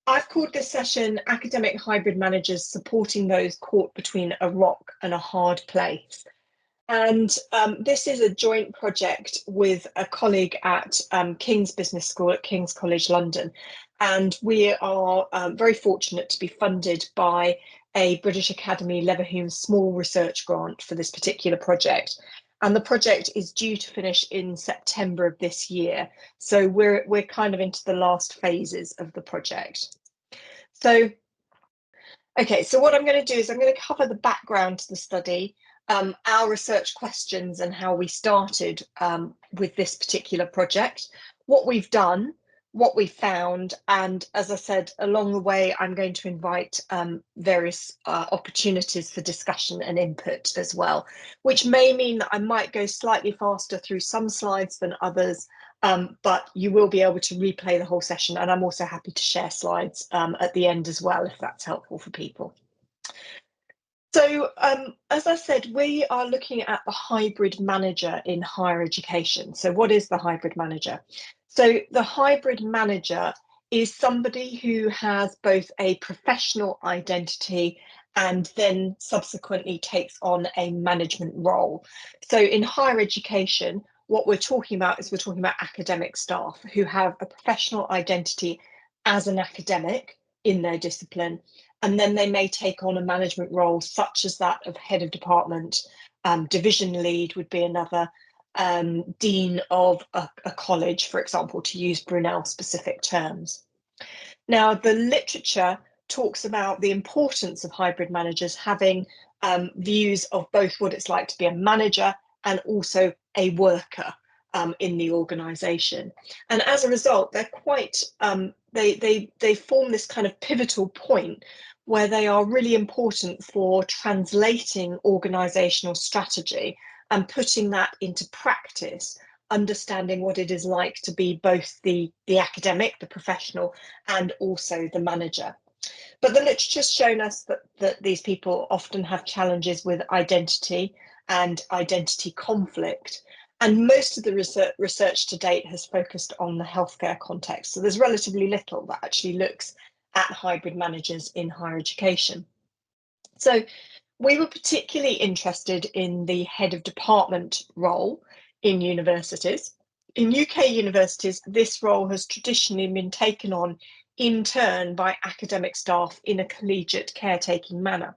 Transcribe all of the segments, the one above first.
I've called this session Academic Hybrid Managers Supporting Those Caught Between a Rock and a Hard Place. And this is a joint project with a colleague at King's Business School at King's College London. And we are very fortunate to be funded by a British Academy Leverhulme Small Research Grant for this particular project. And the project is due to finish in September of this year. So we're kind of into the last phases of the project. So, okay, so what I'm going to do is I'm going to cover the background to the study, our research questions and how we started with this particular project, what we've done, what we found, and as I said, along the way, I'm going to invite various opportunities for discussion and input as well, which may mean that I might go slightly faster through some slides than others, but you will be able to replay the whole session, and I'm also happy to share slides at the end as well, if that's helpful for people. So, as I said, we are looking at the hybrid manager in higher education. So what is the hybrid manager? So the hybrid manager is somebody who has both a professional identity and then subsequently takes on a management role. So in higher education, what we're talking about is we're talking about academic staff who have a professional identity as an academic in their discipline, and then they may take on a management role such as that of head of department, division lead would be another, dean of a college, for example, to use Brunel specific terms. Now, the literature talks about the importance of hybrid managers having views of both what it's like to be a manager and also a worker in the organisation. And as a result, they're quite, they form this kind of pivotal point where they are really important for translating organisational strategy and putting that into practice, understanding what it is like to be both the academic, the professional, and also the manager. But the literature's shown us that these people often have challenges with identity and identity conflict. And most of the research to date has focused on the healthcare context. So there's relatively little that actually looks at hybrid managers in higher education. So we were particularly interested in the head of department role in universities. In UK universities, this role has traditionally been taken on in turn by academic staff in a collegiate caretaking manner.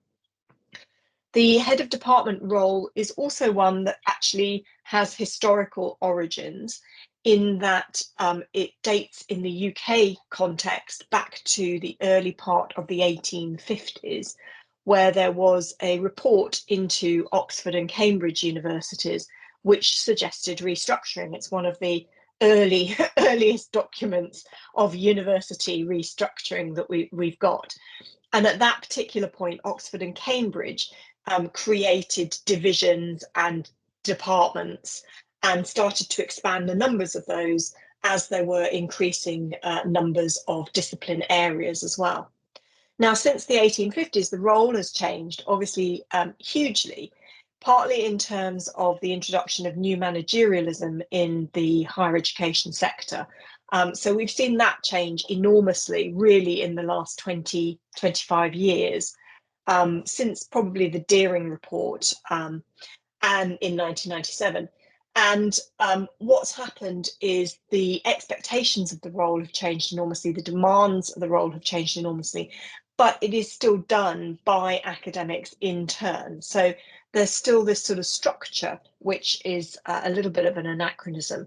The head of department role is also one that actually has historical origins in that it dates in the UK context back to the early part of the 1850s, where there was a report into Oxford and Cambridge universities which suggested restructuring. It's one of the earliest documents of university restructuring that we've got. And at that particular point, Oxford and Cambridge created divisions and departments and started to expand the numbers of those as there were increasing numbers of discipline areas as well. Now, since the 1850s, the role has changed, obviously, hugely, partly in terms of the introduction of new managerialism in the higher education sector. So we've seen that change enormously, really, in the last 20, 25 years, since probably the Deering report and in 1997. And what's happened is the expectations of the role have changed enormously, the demands of the role have changed enormously, but it is still done by academics in turn. So there's still this sort of structure, which is a little bit of an anachronism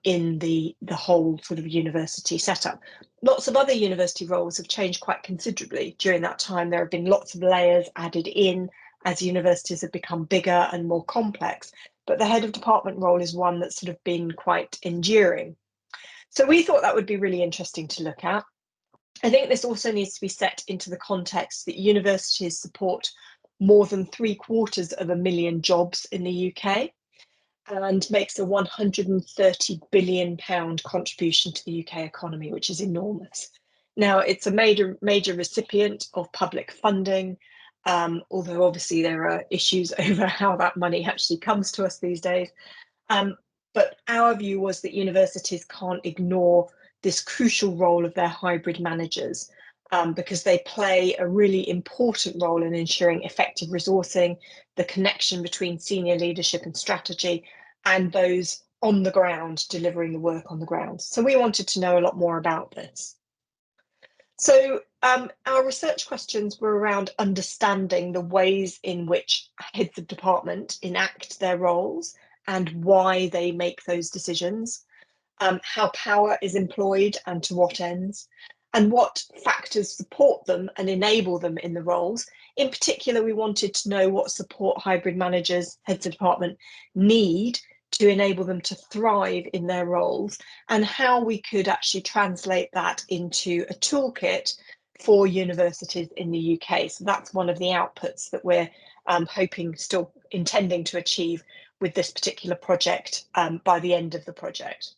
in the whole sort of university setup. Lots of other university roles have changed quite considerably during that time. There have been lots of layers added in as universities have become bigger and more complex. But the head of department role is one that's sort of been quite enduring. So we thought that would be really interesting to look at. I think this also needs to be set into the context that universities support more than 750,000 jobs in the UK and makes a £130 billion contribution to the UK economy, which is enormous. Now, it's a major recipient of public funding, although obviously there are issues over how that money actually comes to us these days. But our view was that universities can't ignore this crucial role of their hybrid managers because they play a really important role in ensuring effective resourcing, the connection between senior leadership and strategy, and those on the ground delivering the work on the ground. So we wanted to know a lot more about this. So our research questions were around understanding the ways in which heads of department enact their roles and why they make those decisions, how power is employed and to what ends, and what factors support them and enable them in the roles. In particular, we wanted to know what support hybrid managers, heads of department, need to enable them to thrive in their roles, and how we could actually translate that into a toolkit for universities in the UK. So that's one of the outputs that we're still intending to achieve with this particular project by the end of the project.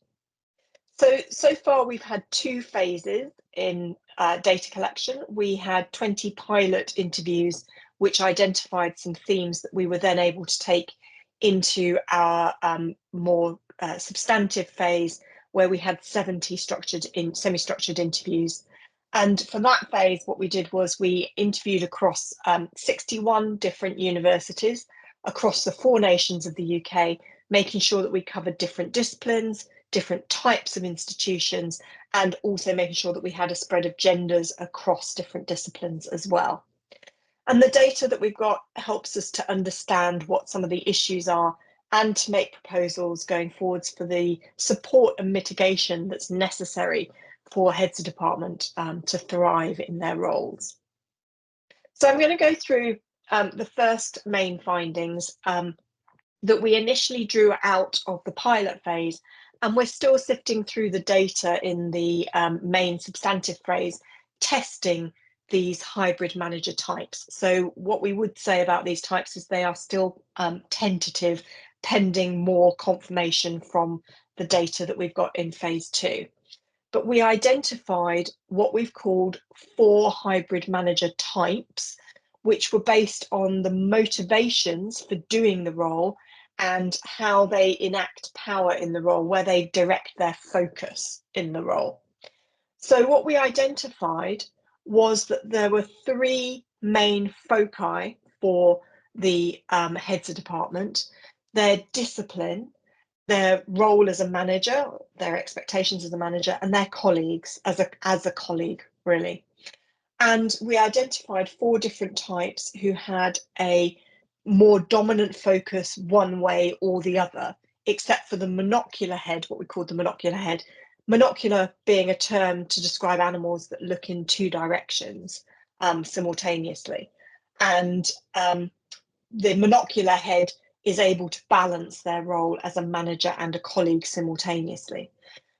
So far we've had 2 phases in data collection. We had 20 pilot interviews which identified some themes that we were then able to take into our more substantive phase, where we had 70 semi-structured interviews. And for that phase, what we did was we interviewed across 61 different universities across the 4 nations of the UK, making sure that we covered different disciplines, different types of institutions, and also making sure that we had a spread of genders across different disciplines as well. And the data that we've got helps us to understand what some of the issues are and to make proposals going forwards for the support and mitigation that's necessary for heads of department to thrive in their roles. So I'm going to go through the first main findings that we initially drew out of the pilot phase, and we're still sifting through the data in the main substantive phase, testing these hybrid manager types. So what we would say about these types is they are still tentative, pending more confirmation from the data that we've got in phase 2. But we identified what we've called 4 hybrid manager types, which were based on the motivations for doing the role and how they enact power in the role, where they direct their focus in the role. So what we identified was that there were 3 main foci for the heads of department: their discipline, their role as a manager, their expectations as a manager, and their colleagues as a colleague, really. And we identified 4 different types who had a more dominant focus one way or the other, except for the monocular head, what we called the monocular head. Monocular being a term to describe animals that look in 2 directions simultaneously. And the monocular head is able to balance their role as a manager and a colleague simultaneously.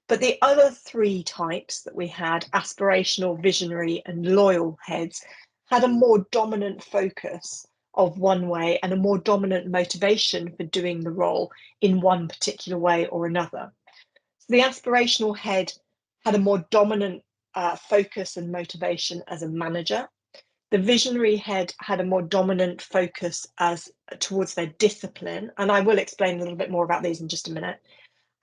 But the other 3 types that we had, aspirational, visionary, and loyal heads, had a more dominant focus of one way and a more dominant motivation for doing the role in one particular way or another. So the aspirational head had a more dominant focus and motivation as a manager. The visionary head had a more dominant focus towards their discipline, and I will explain a little bit more about these in just a minute.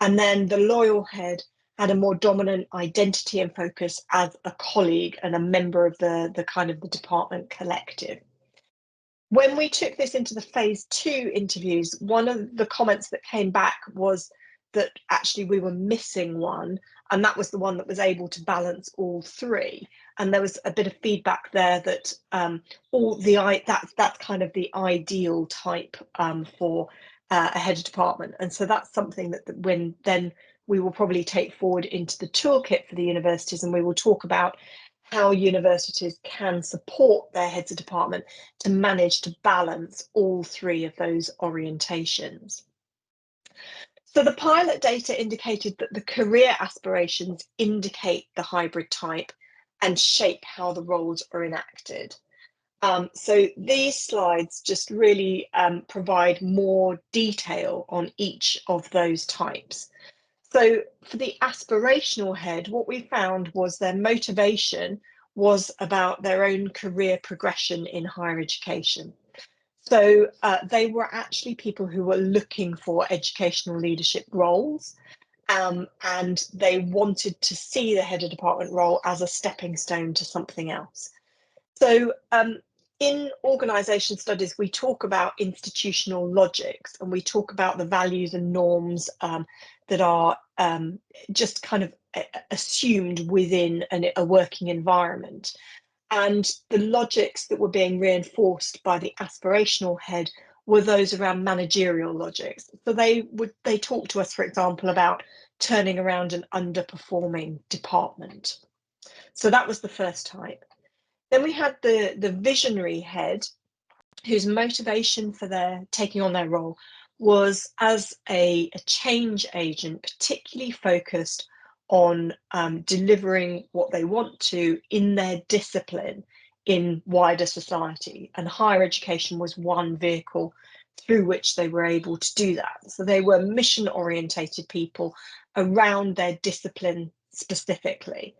And then the loyal head had a more dominant identity and focus as a colleague and a member of the kind of the department collective. When we took this into the phase 2 interviews, one of the comments that came back was that actually we were missing one, and that was the one that was able to balance all 3. And there was a bit of feedback there that that's kind of the ideal type for a head of department. And so that's something that when then we will probably take forward into the toolkit for the universities, and we will talk about how universities can support their heads of department to manage to balance all 3 of those orientations. So the pilot data indicated that the career aspirations indicate the hybrid type and shape how the roles are enacted. So these slides just really provide more detail on each of those types. So for the aspirational head, what we found was their motivation was about their own career progression in higher education. So they were actually people who were looking for educational leadership roles, and they wanted to see the head of department role as a stepping stone to something else. So in organisation studies, we talk about institutional logics, and we talk about the values and norms that are just kind of assumed within a working environment. And the logics that were being reinforced by the aspirational head were those around managerial logics. So they talked to us, for example, about turning around an underperforming department. So that was the first type. Then we had the visionary head, whose motivation for their taking on their role was as a change agent, particularly focused on delivering what they want to in their discipline in wider society. And higher education was one vehicle through which they were able to do that. So they were mission orientated people around their discipline specifically.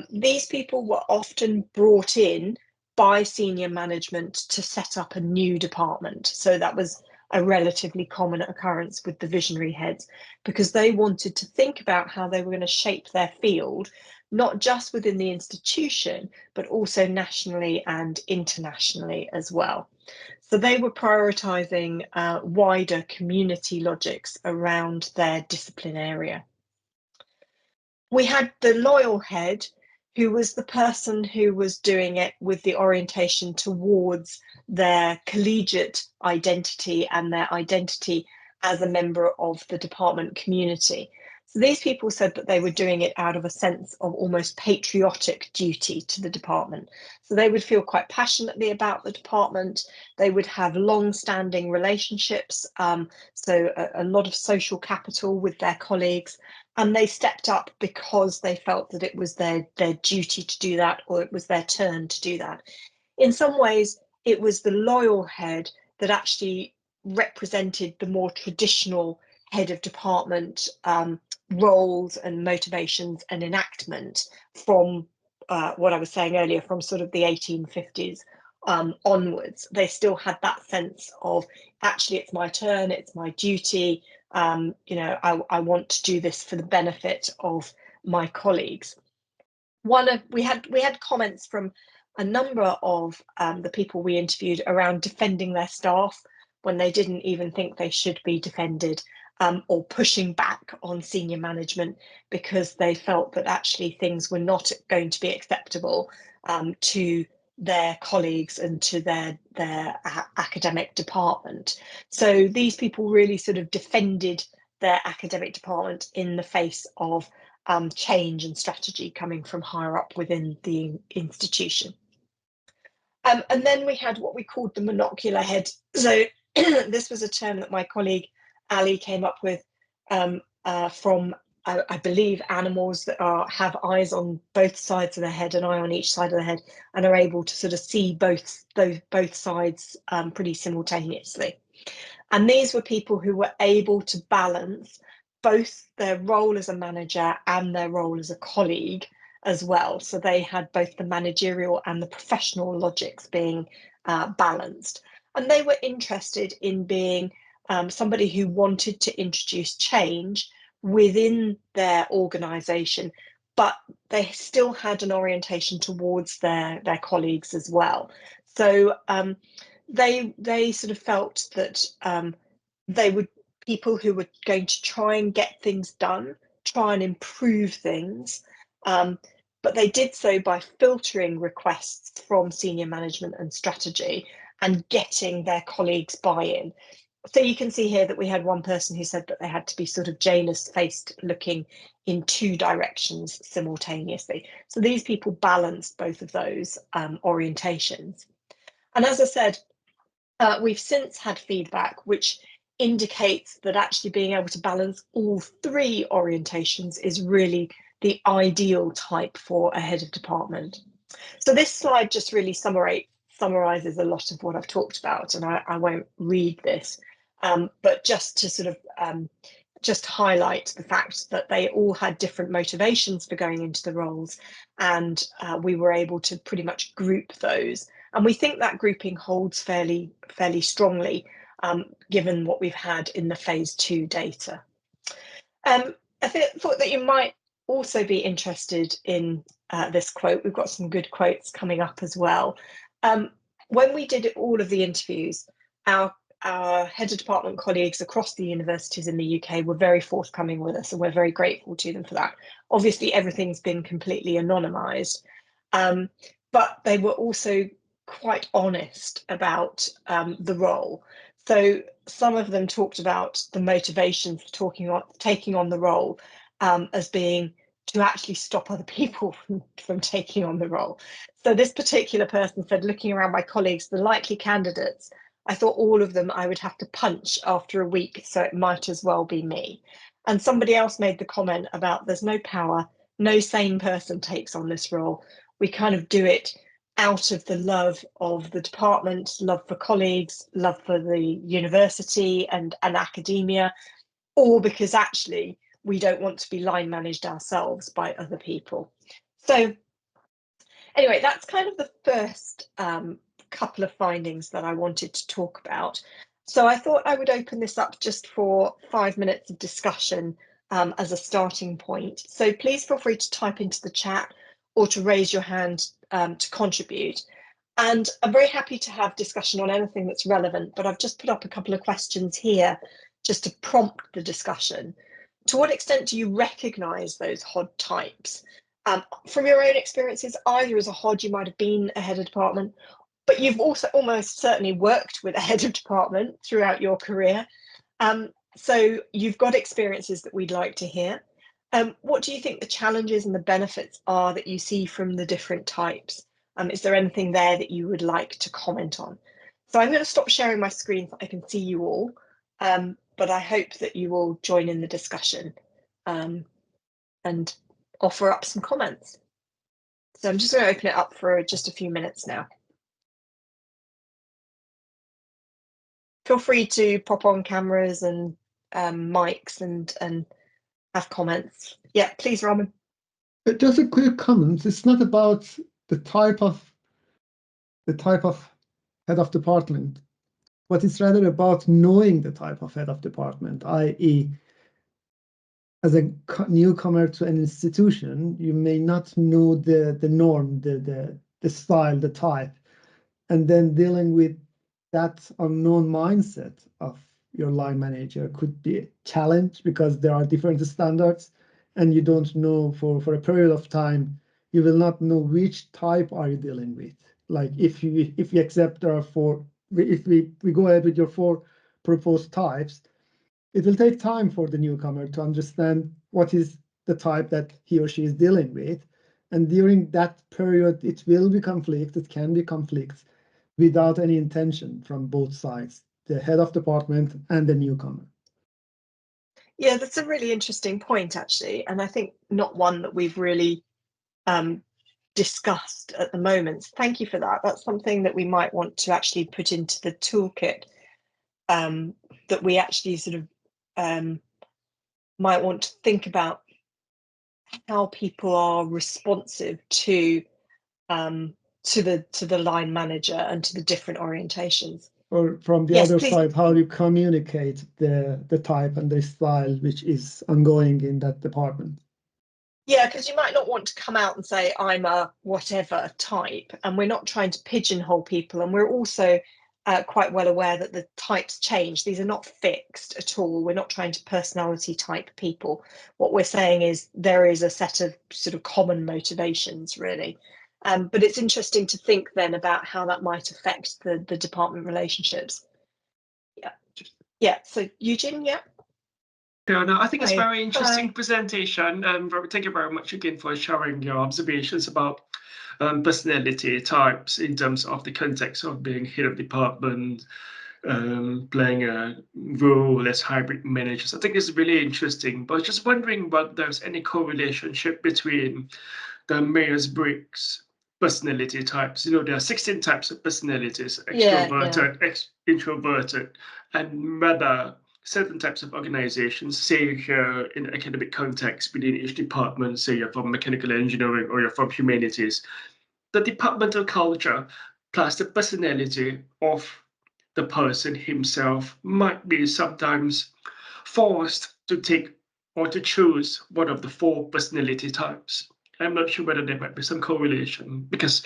These people were often brought in by senior management to set up a new department. So that was a relatively common occurrence with the visionary heads, because they wanted to think about how they were going to shape their field, not just within the institution, but also nationally and internationally as well. So they were prioritising wider community logics around their discipline area. We had the loyal head, who was the person who was doing it with the orientation towards their collegiate identity and their identity as a member of the department community. So these people said that they were doing it out of a sense of almost patriotic duty to the department. So they would feel quite passionately about the department. They would have long-standing relationships, so a lot of social capital with their colleagues, and they stepped up because they felt that it was their duty to do that, or it was their turn to do that. In some ways, it was the loyal head that actually represented the more traditional head of department roles and motivations and enactment from what I was saying earlier, from sort of the 1850s onwards. They still had that sense of, actually, it's my turn, it's my duty. You know, I want to do this for the benefit of my colleagues. We had comments from a number of the people we interviewed around defending their staff when they didn't even think they should be defended, or pushing back on senior management because they felt that actually things were not going to be acceptable to their colleagues and to their academic department. So these people really sort of defended their academic department in the face of change and strategy coming from higher up within the institution. And then we had what we called the monocular head. So this was a term that my colleague Ali came up with from, I believe, animals that have eyes on both sides of the head, an eye on each side of the head, and are able to sort of see both sides pretty simultaneously. And these were people who were able to balance both their role as a manager and their role as a colleague as well. So they had both the managerial and the professional logics being balanced. And they were interested in being somebody who wanted to introduce change within their organisation, but they still had an orientation towards their colleagues as well. So they sort of felt that they would people who were going to try and get things done, try and improve things, but they did so by filtering requests from senior management and strategy and getting their colleagues' buy-in. So you can see here that we had one person who said that they had to be sort of Janus-faced, looking in two directions simultaneously. So these people balanced both of those orientations. And as I said, we've since had feedback which indicates that actually being able to balance all three orientations is really the ideal type for a head of department. So this slide just really summarises a lot of what I've talked about, and I won't read this, but just to sort of just highlight the fact that they all had different motivations for going into the roles, and we were able to pretty much group those. And we think that grouping holds fairly strongly, given what we've had in the phase 2 data. thought that you might also be interested in this quote. We've got some good quotes coming up as well. When we did all of the interviews, our head of department colleagues across the universities in the UK were very forthcoming with us, and we're very grateful to them for that. Obviously, everything's been completely anonymised, but they were also quite honest about the role. So some of them talked about the motivations for taking on the role as being to actually stop other people from taking on the role. So this particular person said, looking around my colleagues, the likely candidates, I thought all of them I would have to punch after a week, so it might as well be me. And somebody else made the comment about there's no power, no sane person takes on this role. We kind of do it out of the love of the department, love for colleagues, love for the university and academia, or because actually we don't want to be line managed ourselves by other people. So anyway, that's kind of the first couple of findings that I wanted to talk about. So I thought I would open this up just for 5 minutes of discussion as a starting point. So please feel free to type into the chat or to raise your hand to contribute. And I'm very happy to have discussion on anything that's relevant, but I've just put up a couple of questions here just to prompt the discussion. To what extent do you recognise those HOD types? From your own experiences, either as a HOD, you might have been a head of department, but you've also almost certainly worked with a head of department throughout your career. So you've got experiences that we'd like to hear. What do you think the challenges and the benefits are that you see from the different types? Is there anything there that you would like to comment on? So I'm going to stop sharing my screen so I can see you all, but I hope that you will join in the discussion and offer up some comments. So I'm just going to open it up for just a few minutes now. Feel free to pop on cameras and mics and have comments. Yeah, please, Raman. Just a quick comment. It's not about the type of head of department, but it's rather about knowing the type of head of department, i.e., as a newcomer to an institution, you may not know the norm, the style, the type, and then dealing with that unknown mindset of your line manager could be a challenge because there are different standards and you don't know for a period of time, you will not know which type are you dealing with. Like if you accept there are four, if we go ahead with your 4 proposed types, it will take time for the newcomer to understand what is the type that he or she is dealing with. And during that period, it will be conflict, it can be conflicts without any intention from both sides, the head of department and the newcomer. Yeah, that's a really interesting point, actually. And I think not one that we've really discussed at the moment. So thank you for that. That's something that we might want to actually put into the toolkit, that we actually sort of might want to think about how people are responsive to the line manager and to the different orientations. Or from the Yes, other please. side, how you communicate the type and the style which is ongoing in that department. Yeah, because you might not want to come out and say, I'm a whatever type, and we're not trying to pigeonhole people. And we're also quite well aware that the types change. These are not fixed at all. We're not trying to personality type people. What we're saying is there is a set of sort of common motivations, really. But it's interesting to think then about how that might affect the department relationships. Yeah. Yeah. So Eugene, yeah. Yeah, no, I think it's a very interesting Bye. presentation. Thank you very much again for sharing your observations about personality types in terms of the context of being head of department, playing a role as hybrid managers. I think it's really interesting, but I was just wondering whether there's any correlation between the Myers-Briggs personality types. You know, there are 16 types of personalities, extroverted, introverted, and whether certain types of organizations, say here in the academic context within each department, say you're from mechanical engineering or you're from humanities, the departmental culture plus the personality of the person himself might be sometimes forced to take or to choose one of the 4 personality types. I'm not sure whether there might be some correlation, because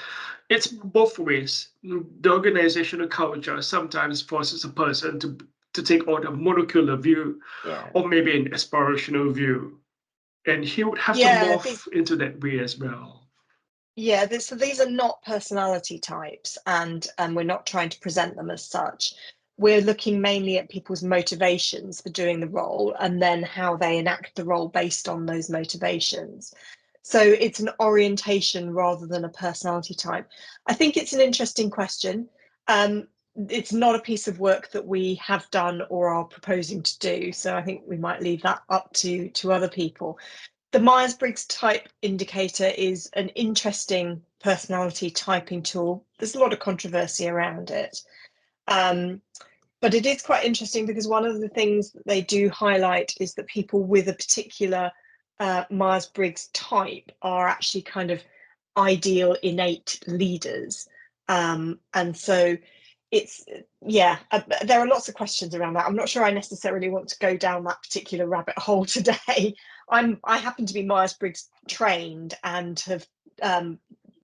it's both ways. The organizational culture sometimes forces a person to take on a molecular view, Yeah. or maybe an aspirational view. And he would have to Yeah, morph into that way as well. Yeah, so these are not personality types, and we're not trying to present them as such. We're looking mainly at people's motivations for doing the role and then how they enact the role based on those motivations. So it's an orientation rather than a personality type. I think it's an interesting question. It's not a piece of work that we have done or are proposing to do, so I think we might leave that up to other people. The Myers-Briggs Type Indicator is an interesting personality typing tool. There's a lot of controversy around it. But it is quite interesting because one of the things that they do highlight is that people with a particular Myers-Briggs type are actually kind of ideal innate leaders. And so it's, yeah, there are lots of questions around that. I'm not sure I necessarily want to go down that particular rabbit hole today. I happen to be Myers-Briggs trained and have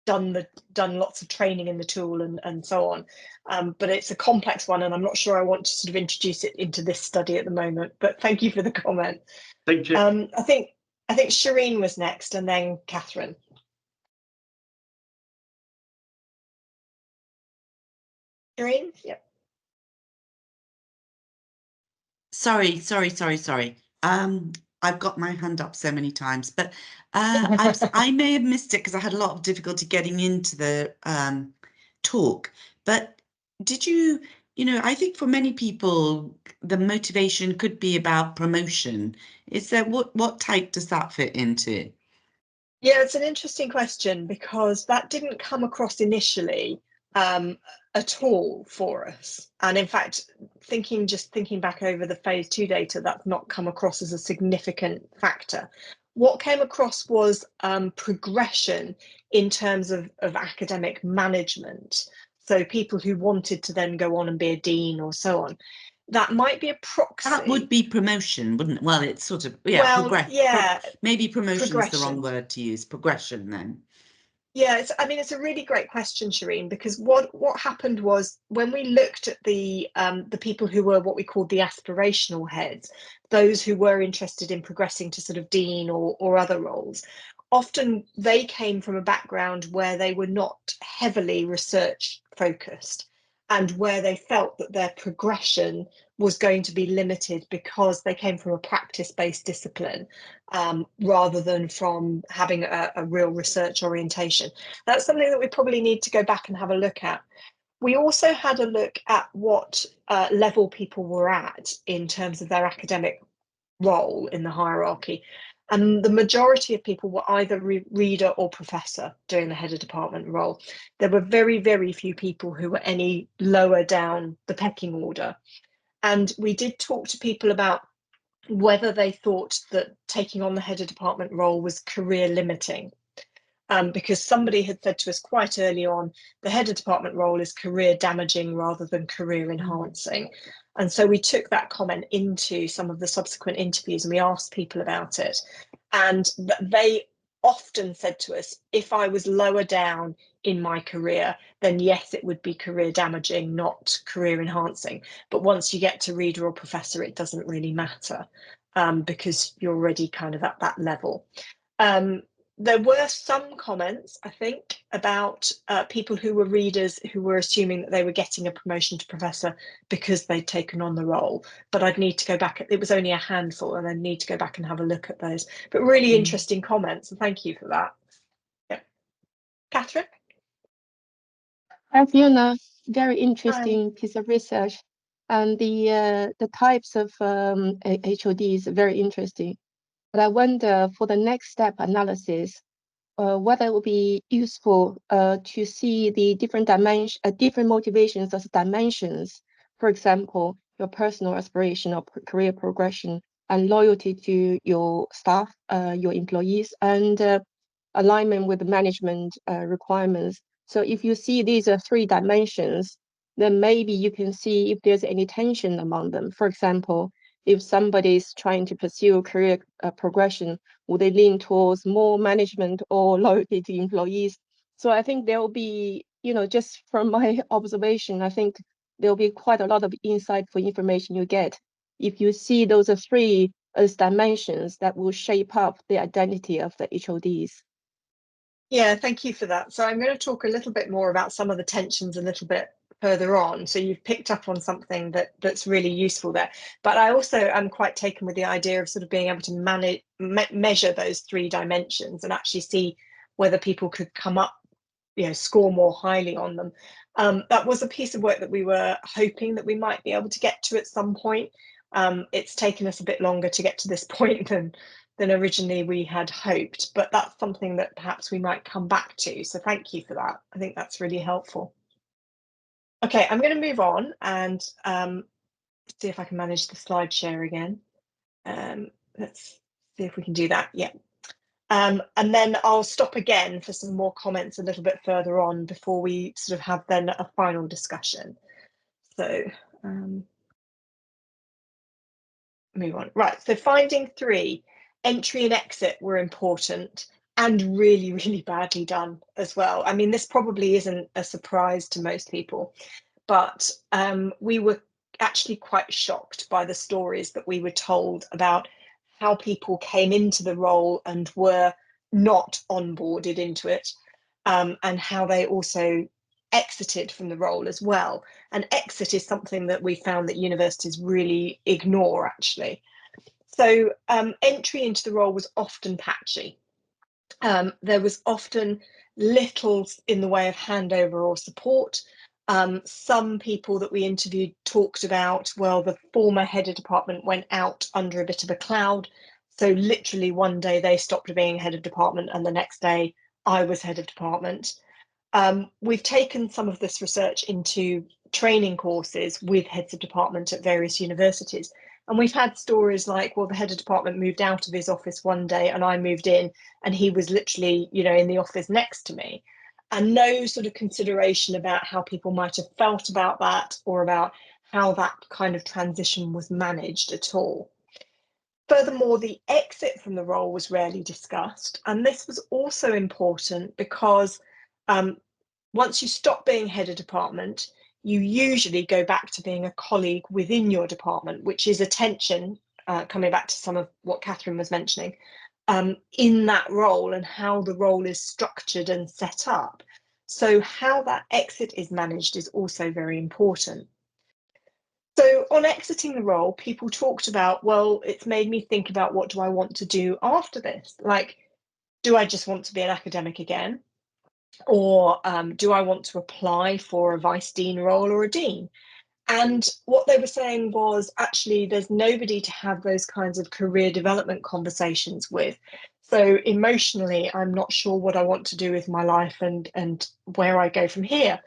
done lots of training in the tool and so on. But it's a complex one, and I'm not sure I want to sort of introduce it into this study at the moment. But thank you for the comment. Thank you. I think Shireen was next, and then Catherine. Shireen, yep. Sorry. I've got my hand up so many times, but I may have missed it because I had a lot of difficulty getting into the talk. But did you, I think for many people, the motivation could be about promotion. Is there, what type does that fit into? Yeah, it's an interesting question because that didn't come across initially at all for us. And in fact, thinking back over the phase 2 data, that's not come across as a significant factor. What came across was progression in terms of academic management. So people who wanted to then go on and be a dean or so on. That might be a proxy. That would be promotion, wouldn't it? Well, it's sort of, yeah, well, maybe promotion's the wrong word to use, progression then. Yeah, it's a really great question, Shireen, because what happened was when we looked at the people who were what we called the aspirational heads, those who were interested in progressing to sort of dean or other roles, often they came from a background where they were not heavily research focused and where they felt that their progression was going to be limited because they came from a practice-based discipline rather than from having a real research orientation. That's something that we probably need to go back and have a look at. We also had a look at what level people were at in terms of their academic role in the hierarchy. And the majority of people were either reader or professor doing the head of department role. There were very, very few people who were any lower down the pecking order. And we did talk to people about whether they thought that taking on the head of department role was career limiting. Because somebody had said to us quite early on, the head of department role is career damaging rather than career enhancing. And so we took that comment into some of the subsequent interviews and we asked people about it. And they often said to us, if I was lower down in my career, then yes, it would be career damaging, not career enhancing. But once you get to reader or professor, it doesn't really matter because you're already kind of at that level. There were some comments, I think, about people who were readers who were assuming that they were getting a promotion to professor because they'd taken on the role. But I'd need to go back. It was only a handful, and I'd need to go back and have a look at those. But really interesting comments, and thank you for that. Yeah. Catherine? Fiona, very interesting piece of research. And the types of HOD is very interesting. But I wonder for the next step analysis, whether it would be useful to see the different different motivations as dimensions. For example, your personal aspiration or career progression and loyalty to your staff, your employees, and alignment with the management requirements. So if you see these are 3 dimensions, then maybe you can see if there's any tension among them. For example, if somebody is trying to pursue career progression, will they lean towards more management or loyalty to employees? So I think there will be, just from my observation, I think there will be quite a lot of insightful information you get if you see those three as dimensions that will shape up the identity of the HODs. Yeah, thank you for that. So I'm going to talk a little bit more about some of the tensions a little bit further on. So you've picked up on something that's really useful there. But I also am quite taken with the idea of sort of being able to measure those three dimensions and actually see whether people could come up, score more highly on them. That was a piece of work that we were hoping that we might be able to get to at some point. It's taken us a bit longer to get to this point than originally we had hoped, but that's something that perhaps we might come back to. So thank you for that. I think that's really helpful. Okay, I'm going to move on and see if I can manage the slide share again. Let's see if we can do that. Yeah. And then I'll stop again for some more comments a little bit further on before we sort of have then a final discussion. So move on. Right, so finding 3, entry and exit were important and really, really badly done as well. I mean, this probably isn't a surprise to most people, but we were actually quite shocked by the stories that we were told about how people came into the role and were not onboarded into it, and how they also exited from the role as well. And exit is something that we found that universities really ignore, actually. So entry into the role was often patchy. There was often little in the way of handover or support. Some people that we interviewed talked about, well, the former head of department went out under a bit of a cloud. So literally one day they stopped being head of department and the next day I was head of department. We've taken some of this research into training courses with heads of department at various universities. And we've had stories like, well, the head of department moved out of his office one day and I moved in and he was literally, in the office next to me. And no sort of consideration about how people might have felt about that or about how that kind of transition was managed at all. Furthermore, the exit from the role was rarely discussed. And this was also important because once you stop being head of department, you usually go back to being a colleague within your department, which is a tension, coming back to some of what Catherine was mentioning, in that role and how the role is structured and set up. So how that exit is managed is also very important. So on exiting the role, people talked about, well, it's made me think about what do I want to do after this? Like, do I just want to be an academic again? Or do I want to apply for a vice dean role or a dean? And what they were saying was, actually, there's nobody to have those kinds of career development conversations with. So emotionally, I'm not sure what I want to do with my life and where I go from here.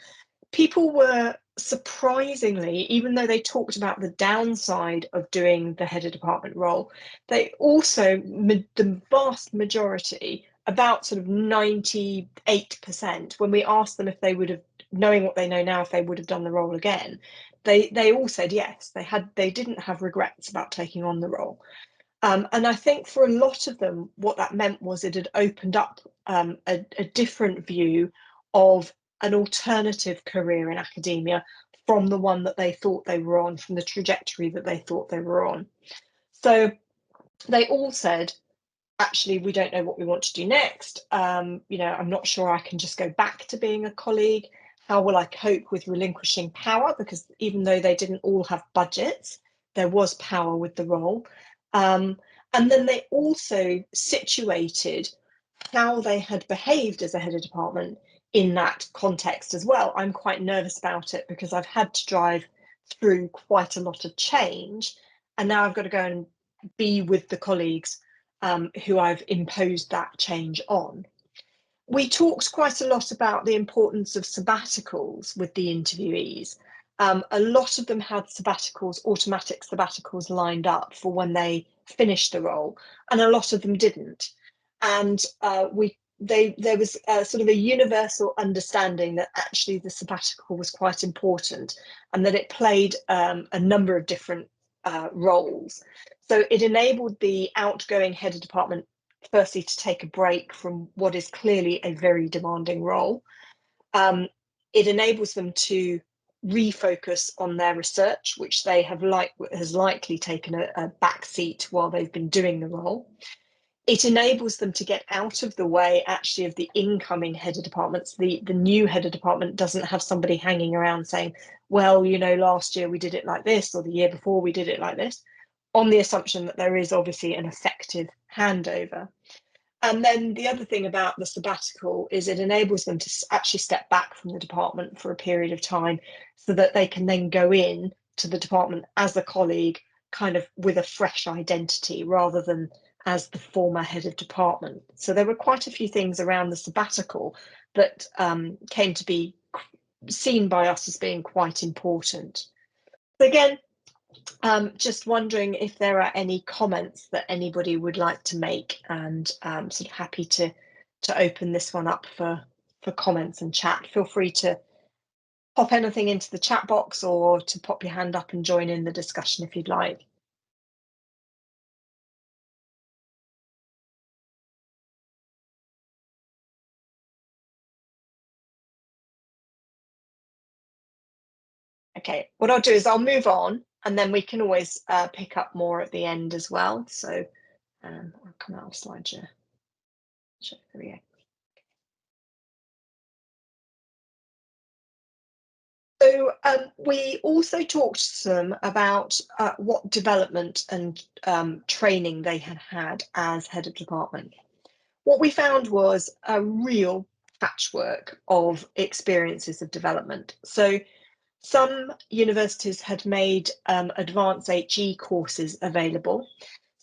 People were surprisingly, even though they talked about the downside of doing the head of department role, they also, the vast majority, about sort of 98%, when we asked them if they would have, knowing what they know now, if they would have done the role again, they all said yes. They didn't have regrets about taking on the role. And I think for a lot of them, what that meant was it had opened up a different view of an alternative career in academia from the one that they thought they were on, from the trajectory that they thought they were on. So they all said, actually, we don't know what we want to do next. I'm not sure I can just go back to being a colleague. How will I cope with relinquishing power? Because even though they didn't all have budgets, there was power with the role. And then they also situated how they had behaved as a head of department in that context as well. I'm quite nervous about it because I've had to drive through quite a lot of change. And now I've got to go and be with the colleagues who I've imposed that change on. We talked quite a lot about the importance of sabbaticals with the interviewees. A lot of them had sabbaticals, automatic sabbaticals lined up for when they finished the role, and a lot of them didn't. And there was sort of a universal understanding that actually the sabbatical was quite important and that it played a number of different roles. So it enabled the outgoing head of department, firstly, to take a break from what is clearly a very demanding role. It enables them to refocus on their research, which they has likely taken a back seat while they've been doing the role. It enables them to get out of the way, actually, of the incoming head of departments. The new head of department doesn't have somebody hanging around saying, well, you know, last year we did it like this, or the year before we did it like this, on the assumption that there is obviously an effective handover. And then the other thing about the sabbatical is it enables them to actually step back from the department for a period of time so that they can then go in to the department as a colleague, kind of with a fresh identity rather than as the former head of department. So there were quite a few things around the sabbatical that came to be seen by us as being quite important. So again, just wondering if there are any comments that anybody would like to make, and sort of happy to open this one up for comments and chat. Feel free to pop anything into the chat box or to pop your hand up and join in the discussion if you'd like. Okay, what I'll do is I'll move on, and then we can always pick up more at the end as well. So I'll come out of slideshare. There we go. So we also talked to them about what development and training they had as head of department. What we found was a real patchwork of experiences of development. So some universities had made advanced HE courses available.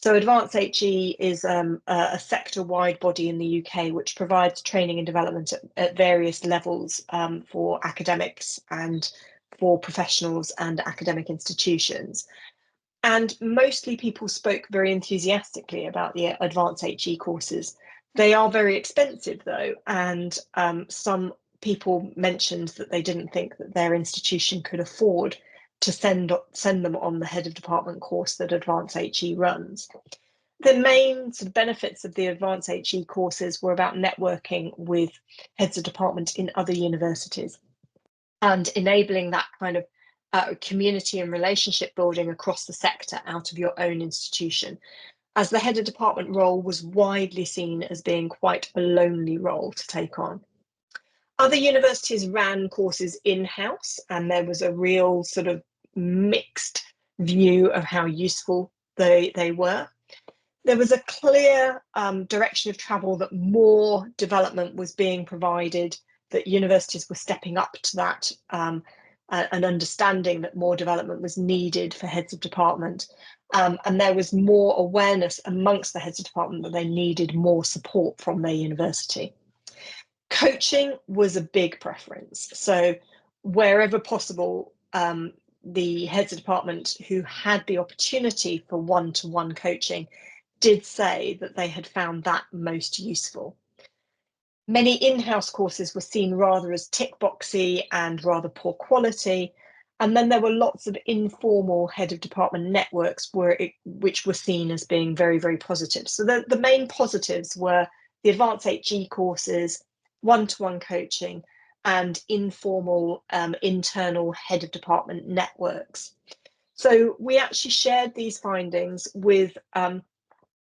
So Advanced HE is a sector-wide body in the UK which provides training and development at various levels for academics and for professionals and academic institutions. And mostly people spoke very enthusiastically about the Advanced HE courses. They are very expensive though, and some people mentioned that they didn't think that their institution could afford to send them on the head of department course that Advanced HE runs. The main sort of benefits of the Advanced HE courses were about networking with heads of department in other universities and enabling that kind of community and relationship building across the sector out of your own institution, as the head of department role was widely seen as being quite a lonely role to take on. Other universities ran courses in-house, and there was a real sort of mixed view of how useful they were. There was a clear direction of travel that more development was being provided, that universities were stepping up to that, and understanding that more development was needed for heads of department. And there was more awareness amongst the heads of department that they needed more support from their university. Coaching was a big preference. So wherever possible, the heads of department who had the opportunity for one-to-one coaching did say that they had found that most useful. Many in-house courses were seen rather as tick boxy and rather poor quality. And then there were lots of informal head of department networks which were seen as being very, very positive. So the main positives were the Advanced HE courses, one-to-one coaching, and informal internal head of department networks. So we actually shared these findings with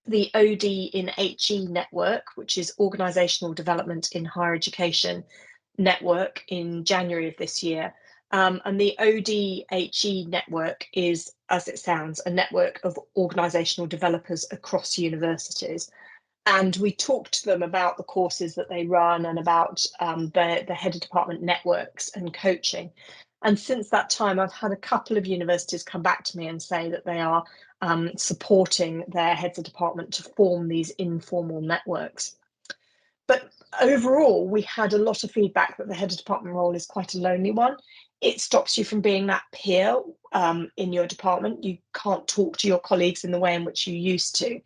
the OD in HE network, which is Organisational Development in Higher Education network, in January of this year. And the OD HE network is, as it sounds, a network of organisational developers across universities. And we talked to them about the courses that they run and about the head of department networks and coaching. And since that time, I've had a couple of universities come back to me and say that they are supporting their heads of department to form these informal networks. But overall, we had a lot of feedback that the head of department role is quite a lonely one. It stops you from being that peer in your department. You can't talk to your colleagues in the way in which you used to.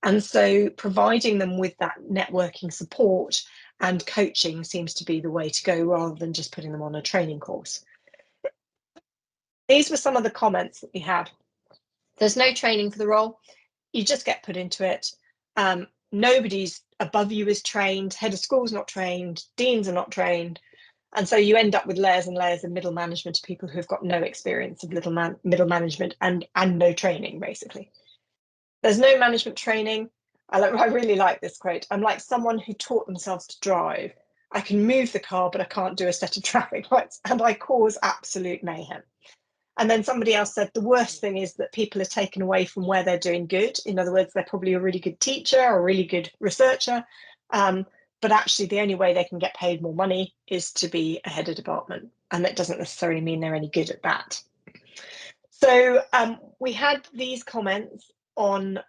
And so providing them with that networking support and coaching seems to be the way to go, rather than just putting them on a training course. These were some of the comments that we had. There's no training for the role. You just get put into it. Nobody's above you is trained. Head of school's not trained. Deans are not trained. And so you end up with layers and layers of middle management of people who've got no experience of middle management and no training, basically. There's no management training. I really like this quote. I'm like someone who taught themselves to drive. I can move the car, but I can't do a set of traffic lights, and I cause absolute mayhem. And then somebody else said the worst thing is that people are taken away from where they're doing good. In other words, they're probably a really good teacher or a really good researcher, but actually the only way they can get paid more money is to be a head of department, and that doesn't necessarily mean they're any good at that. So we had these comments on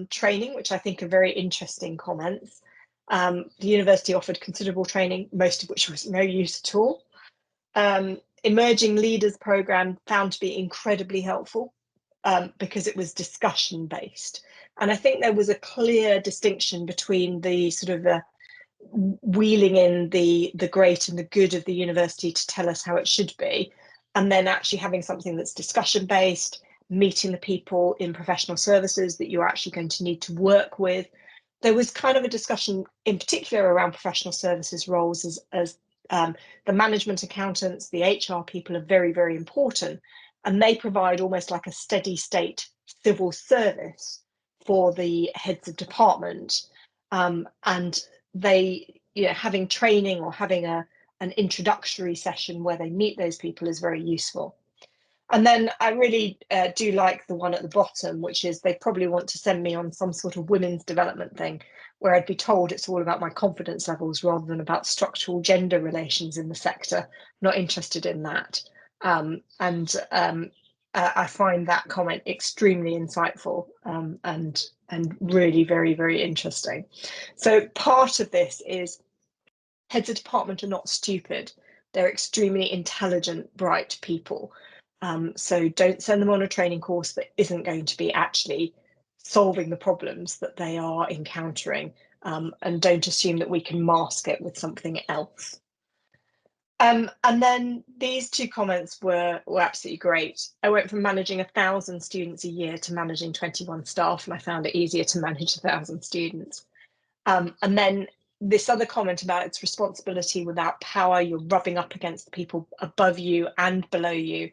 training, which I think are very interesting comments. The university offered considerable training, most of which was no use at all. Emerging Leaders Programme found to be incredibly helpful because it was discussion based. And I think there was a clear distinction between the sort of wheeling in the great and the good of the university to tell us how it should be, and then actually having something that's discussion based, meeting the people in professional services that you're actually going to need to work with. There was kind of a discussion in particular around professional services roles as the management accountants, the HR people are very, very important, and they provide almost like a steady state civil service for the heads of department, and they, having training or having an introductory session where they meet those people is very useful. And then I really do like the one at the bottom, which is they probably want to send me on some sort of women's development thing where I'd be told it's all about my confidence levels rather than about structural gender relations in the sector. I'm not interested in that. I find that comment extremely insightful and really very, very interesting. So part of this is heads of department are not stupid. They're extremely intelligent, bright people. So don't send them on a training course that isn't going to be actually solving the problems that they are encountering, and don't assume that we can mask it with something else. And then these two comments were absolutely great. I went from managing 1,000 students a year to managing 21 staff, and I found it easier to manage 1,000 students. And then this other comment about its responsibility without power, you're rubbing up against the people above you and below you,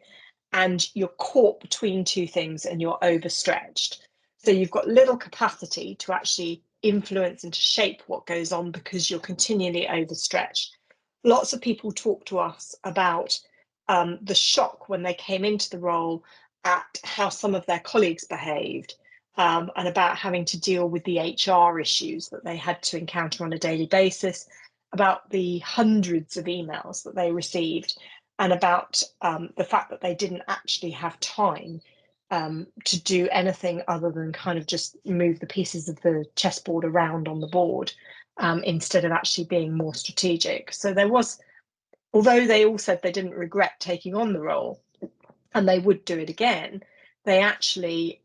and you're caught between two things and you're overstretched. So you've got little capacity to actually influence and to shape what goes on because you're continually overstretched. Lots of people talk to us about the shock when they came into the role at how some of their colleagues behaved, and about having to deal with the HR issues that they had to encounter on a daily basis, about the hundreds of emails that they received, and about the fact that they didn't actually have time to do anything other than kind of just move the pieces of the chessboard around on the board, instead of actually being more strategic. So there was, although they all said they didn't regret taking on the role and they would do it again, they actually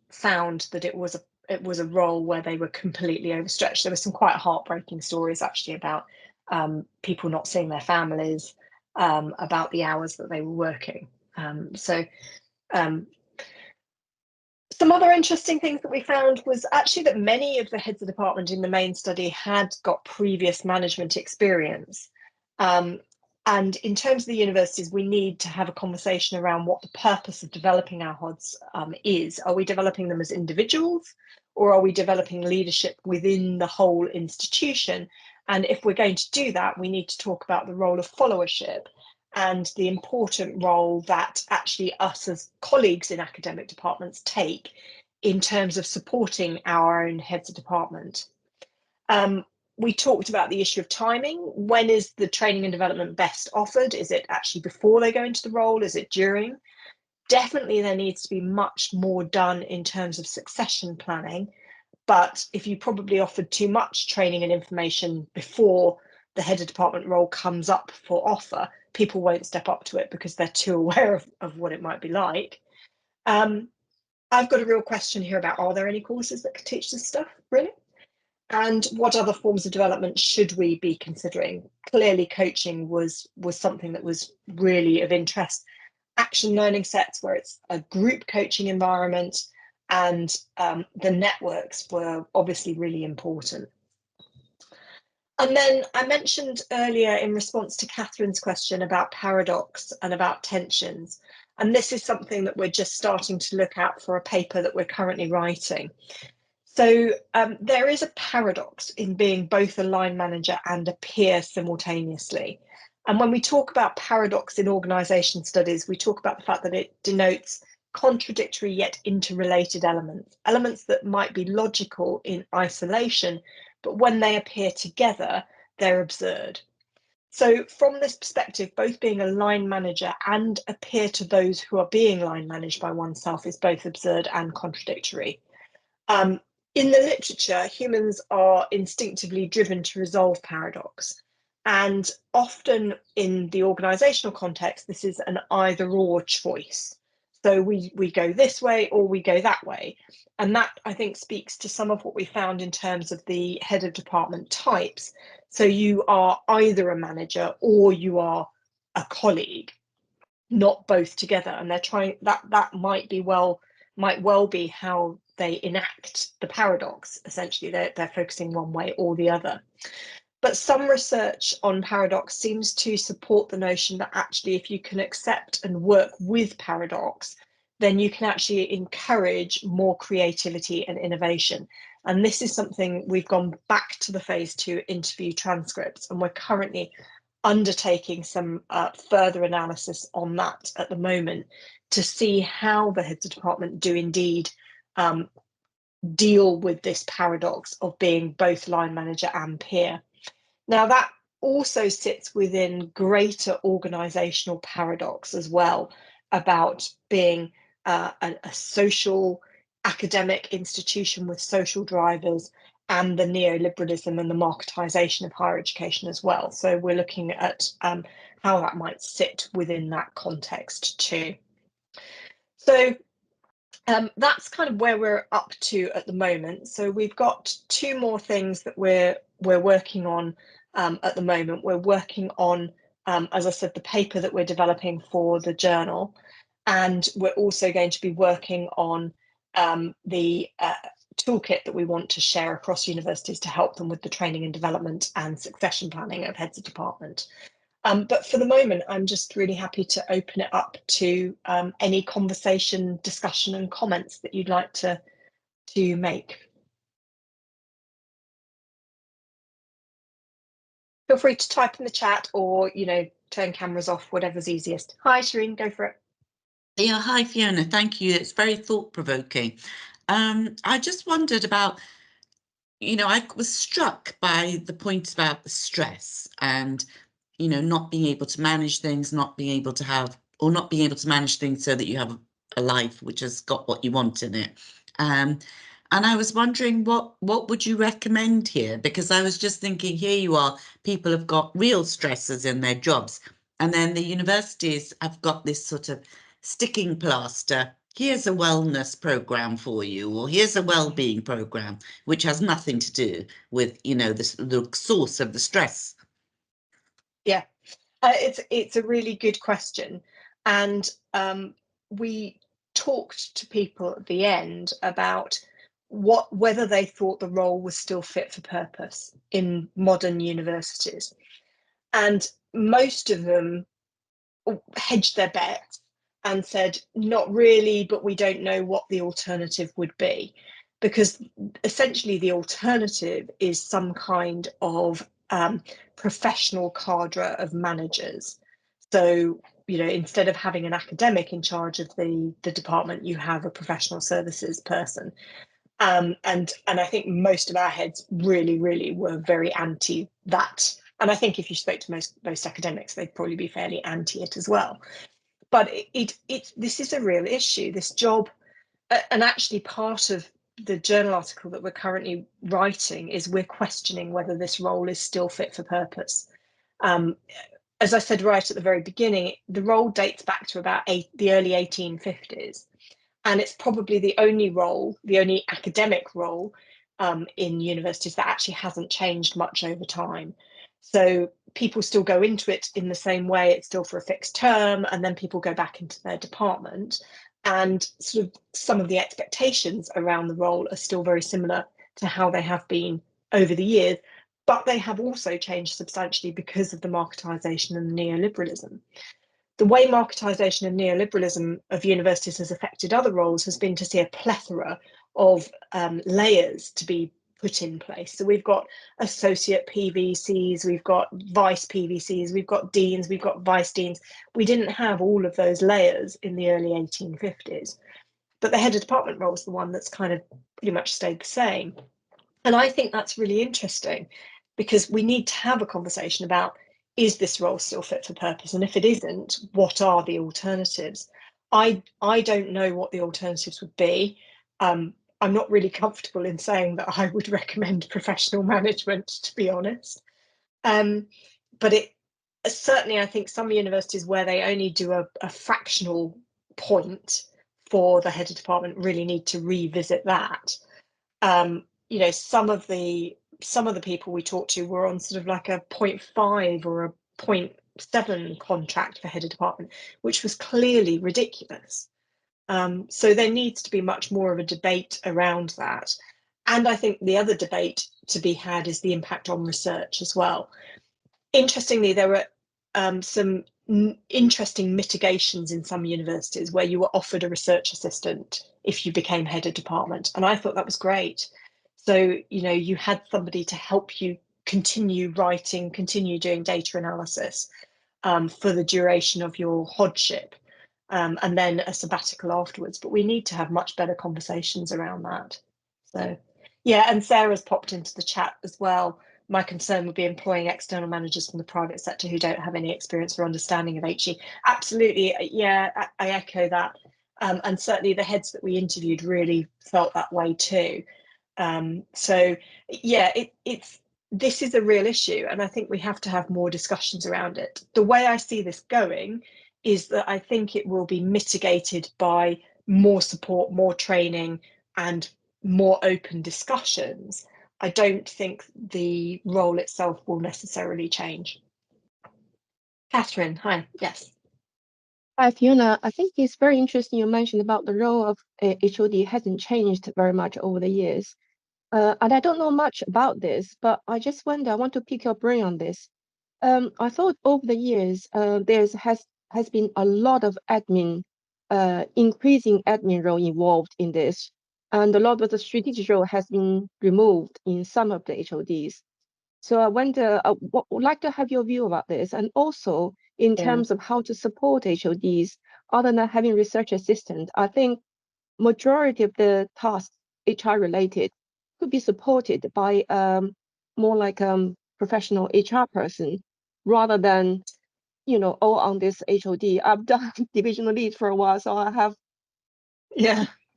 found that it was a role where they were completely overstretched. There were some quite heartbreaking stories actually about people not seeing their families, about the hours that they were working. Some other interesting things that we found was actually that many of the heads of department in the main study had got previous management experience. And in terms of the universities, we need to have a conversation around what the purpose of developing our HODs is. Are we developing them as individuals, or are we developing leadership within the whole institution? And if we're going to do that, we need to talk about the role of followership and the important role that actually us as colleagues in academic departments take in terms of supporting our own heads of department. We talked about the issue of timing. When is the training and development best offered? Is it actually before they go into the role? Is it during? Definitely there needs to be much more done in terms of succession planning. But if you probably offered too much training and information before the head of department role comes up for offer, people won't step up to it because they're too aware of what it might be like. I've got a real question here about, are there any courses that could teach this stuff, really? And what other forms of development should we be considering? Clearly, coaching was something that was really of interest. Action learning sets, where it's a group coaching environment, and the networks were obviously really important. And then I mentioned earlier in response to Catherine's question about paradox and about tensions, and this is something that we're just starting to look at for a paper that we're currently writing. So there is a paradox in being both a line manager and a peer simultaneously. And when we talk about paradox in organisation studies, we talk about the fact that it denotes contradictory yet interrelated elements, elements that might be logical in isolation, but when they appear together, they're absurd. So from this perspective, both being a line manager and a peer to those who are being line managed by oneself is both absurd and contradictory. In the literature, humans are instinctively driven to resolve paradox. And often in the organizational context, this is an either or choice. So we go this way or we go that way. And that, I think, speaks to some of what we found in terms of the head of department types. So you are either a manager or you are a colleague, not both together. And they're trying that might well be how they enact the paradox. Essentially, they're focusing one way or the other. But some research on paradox seems to support the notion that actually, if you can accept and work with paradox, then you can actually encourage more creativity and innovation. And this is something we've gone back to the phase 2 interview transcripts, and we're currently undertaking some further analysis on that at the moment to see how the heads of department do indeed deal with this paradox of being both line manager and peer. Now, that also sits within greater organizational paradox as well, about being a social academic institution with social drivers and the neoliberalism and the marketization of higher education as well. So we're looking at how that might sit within that context too. So that's kind of where we're up to at the moment. So we've got 2 more things that we're working on at the moment. We're working on, as I said, the paper that we're developing for the journal, and we're also going to be working on the toolkit that we want to share across universities to help them with the training and development and succession planning of heads of department. But for the moment, I'm just really happy to open it up to any conversation, discussion and comments that you'd like to make. Feel free to type in the chat or, turn cameras off, whatever's easiest. Hi, Shireen, go for it. Yeah, hi, Fiona. Thank you. It's very thought-provoking. I just wondered about, I was struck by the point about the stress and, not being able to manage things, not being able to manage things so that you have a life which has got what you want in it. And I was wondering what would you recommend here? Because I was just thinking, here you are, people have got real stresses in their jobs. And then the universities have got this sort of sticking plaster. Here's a wellness program for you, or here's a well-being program, which has nothing to do with, the source of the stress. Yeah, it's a really good question. And we talked to people at the end about whether they thought the role was still fit for purpose in modern universities. And most of them hedged their bets and said, not really, but we don't know what the alternative would be. Because essentially the alternative is some kind of professional cadre of managers. So, instead of having an academic in charge of the department, you have a professional services person. And I think most of our heads really, really were very anti that. And I think if you spoke to most academics, they'd probably be fairly anti it as well. But this is a real issue, this job. And actually part of the journal article that we're currently writing is we're questioning whether this role is still fit for purpose. As I said right at the very beginning, the role dates back to about the early 1850s. And it's probably the only academic role in universities that actually hasn't changed much over time. So people still go into it in the same way. It's still for a fixed term, and then people go back into their department. And sort of some of the expectations around the role are still very similar to how they have been over the years, but they have also changed substantially because of the marketisation and neoliberalism. The way marketisation and neoliberalism of universities has affected other roles has been to see a plethora of layers to be put in place. So we've got associate PVCs, we've got vice PVCs, we've got deans, we've got vice deans. We didn't have all of those layers in the early 1850s, but the head of department role is the one that's kind of pretty much stayed the same. And I think that's really interesting, because we need to have a conversation about, is this role still fit for purpose? And if it isn't, what are the alternatives? I don't know what the alternatives would be. I'm not really comfortable in saying that I would recommend professional management, to be honest. But it certainly, I think some universities where they only do a fractional point for the head of department really need to revisit that. You know, some of the people we talked to were on sort of like a 0.5 or a 0.7 contract for head of department, which was clearly ridiculous. So there needs to be much more of a debate around that. And I think the other debate to be had is the impact on research as well. Interestingly, there were some interesting mitigations in some universities where you were offered a research assistant if you became head of department. And I thought that was great. So, you know, you had somebody to help you continue writing, continue doing data analysis for the duration of your hodship. And then a sabbatical afterwards. But we need to have much better conversations around that. So, yeah, and Sarah's popped into the chat as well. My concern would be employing external managers from the private sector who don't have any experience or understanding of HE. Absolutely, yeah, I echo that. And certainly the heads that we interviewed really felt that way too. So, yeah, this is a real issue, and I think we have to have more discussions around it. The way I see this going is that I think it will be mitigated by more support, more training, and more open discussions. I don't think the role itself will necessarily change. Catherine, hi, yes. Hi, Fiona. I think it's very interesting you mentioned about the role of HOD hasn't changed very much over the years. And I don't know much about this, but I just wonder, I want to pick your brain on this. I thought over the years, there has been a lot of admin, increasing admin role involved in this. And a lot of the strategic role has been removed in some of the HODs. So I wonder, would like to have your view about this. And also in terms of how to support HODs, other than having research assistant, I think majority of the tasks HR related could be supported by more like professional HR person rather than, you know, all on this HOD. I've done divisional lead for a while, so I have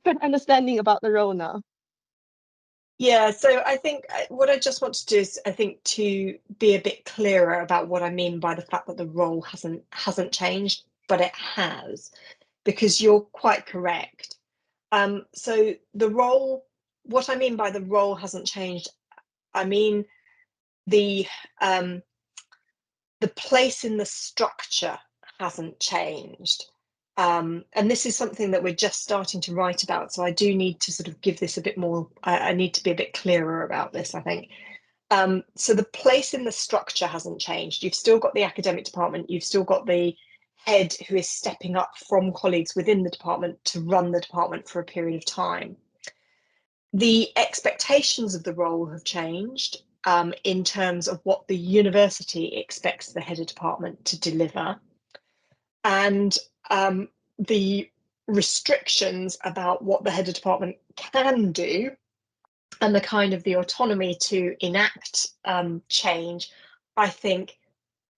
good understanding about the role now. Yeah, so I think what I just want to do is, I think, to be a bit clearer about what I mean by the fact that the role hasn't changed, but it has, because you're quite correct. So the role, what I mean by the role hasn't changed, I mean the place in the structure hasn't changed. And this is something that we're just starting to write about. So I do need to sort of give this a bit more, I need to be a bit clearer about this, I think. So the place in the structure hasn't changed. You've still got the academic department, you've still got the head who is stepping up from colleagues within the department to run the department for a period of time. The expectations of the role have changed in terms of what the university expects the head of department to deliver. And the restrictions about what the head of department can do and the kind of the autonomy to enact change, I think,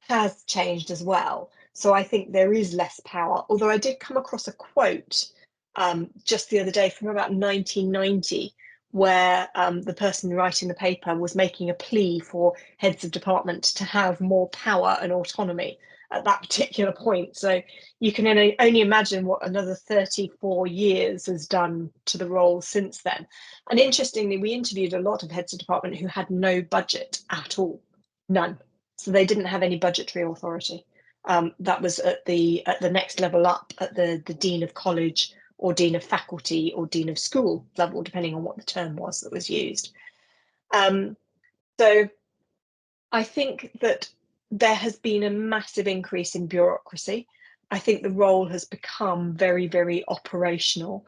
has changed as well. So I think there is less power, although I did come across a quote just the other day from about 1990, where the person writing the paper was making a plea for heads of department to have more power and autonomy at that particular point. So you can only imagine what another 34 years has done to the role since then. And interestingly, we interviewed a lot of heads of department who had no budget at all, none. So they didn't have any budgetary authority. That was at the next level up, at the Dean of College or dean of faculty or dean of school level, depending on what the term was that was used. So I think that there has been a massive increase in bureaucracy. I think the role has become very, very operational.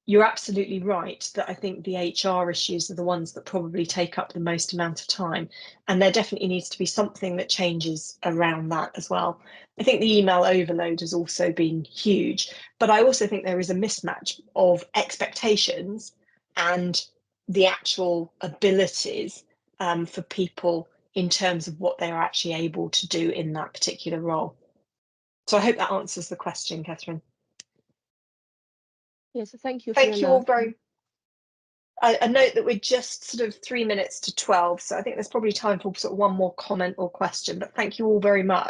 You're absolutely right that I think the HR issues are the ones that probably take up the most amount of time. And there definitely needs to be something that changes around that as well. I think the email overload has also been huge, but I also think there is a mismatch of expectations and the actual abilities for people in terms of what they're actually able to do in that particular role. So I hope that answers the question, Catherine. Yes, thank you. Thank you all very. I note that we're just sort of 3 minutes to 12, so I think there's probably time for sort of one more comment or question, but thank you all very much.